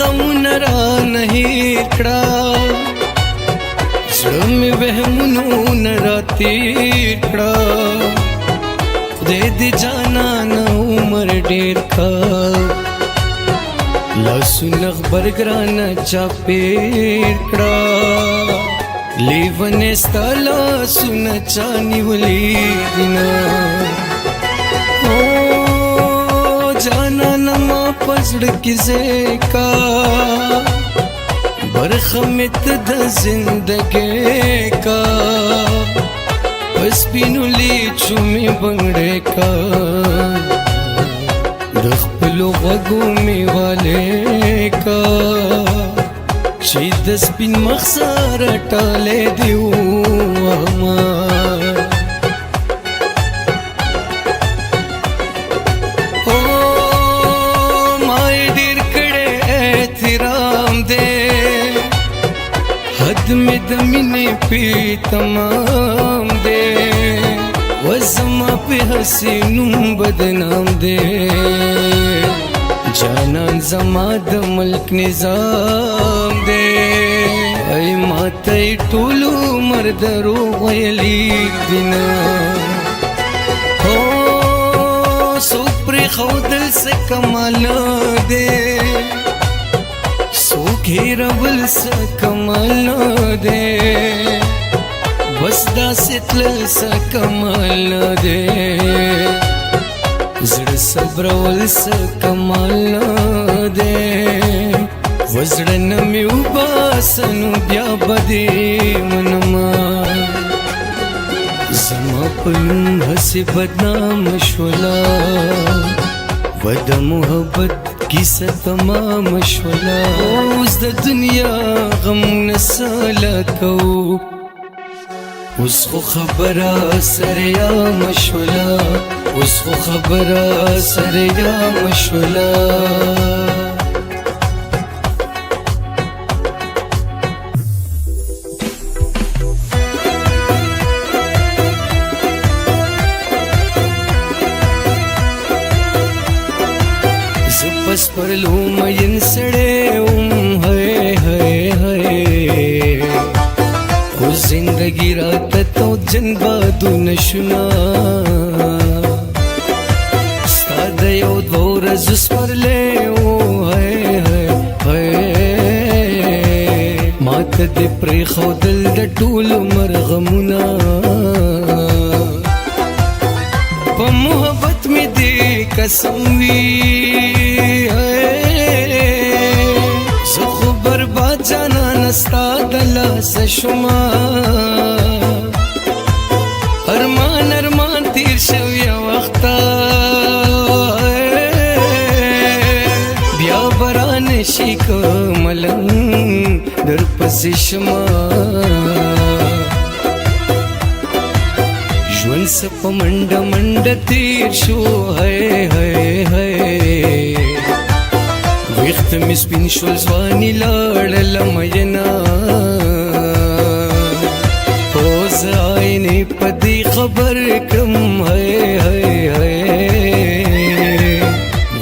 غمونه رانه هېر کړه زړه مې وهمونو نه راتېر کړه خدای دې جانانه عمر ډېر کړه لاسونه غبرګرانه چاپېر کړه لیونې ستا لاسونه چا نیولي دینه جانانه ما په زړه کې ځای کا برخه مې ته د زندګۍ کا په سپینو لیچو مې بنګړی کا د خپلو غوږو مې والی کا چې د سپین مخ سره ټالی دې ووهمه में दमिने पे तमाम दे वज़मा पे हसीनुम बदनाम दे जानन ज़मा द मुल्क निज़ाम दे ऐ माते टोलू मर्दरो वयली दिना हो सुप्री खौदल से कमाल दे घेरवल सा कमाल दे बस दासितल सा कमाल दे जड़ सब्रवल सा कमाल दे वजड़न में उबासनु ब्या बदे मनमा जमा पलुम हसे बदनाम शोला वद मोहब्बत किसा तमाम शोला اوس د دنیا غم نساله کو اوس خو خبره سره یا مشولا اوس خو خبره سره یا مشولا बस पर लो मयन सड़े है वो जिंदगी रात तो जनबादू नशुना स्ताद यो दो रजुस पर ले है मात दे प्रे खौदल द टूल मरगमुना प मोहब्बत में दे कसम वी जाना नस्ता दला सशुमा अरमान तीर शव्या वक्ता ब्या बरान शिक मलंग दर पसिशमा ज्वन सप मंड मंड तीर शो है ویخت می سپین شول ځواني لاړله مینا اوس عینې په دې خبر کړم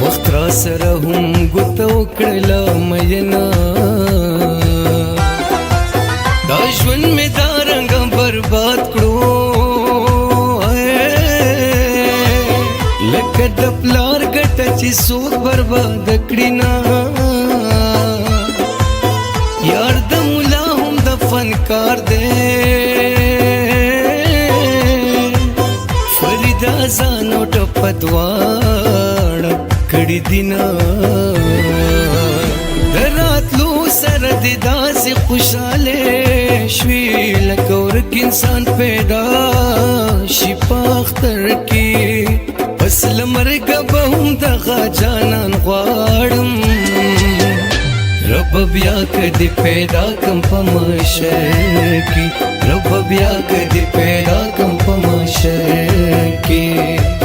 وخت را سره هم ګوته وکړله مینا دا ژوند مې دا رنګه برباد کړو لکه د پلار ګټه چې څوک برباد کړي نه یار د مولا هم د فنکار دی فریدا ځانو ټپه دواړه کړي دي نه د راتلو سره دې داسې خوشحاله شوي لکه ورک انسان پیدا شي په اختر کې بس لمرګ به هم دغه جانان غواړم رب بیا کدی پیدا کم په محشر کې رب بیا کدی پیدا کم په محشر کې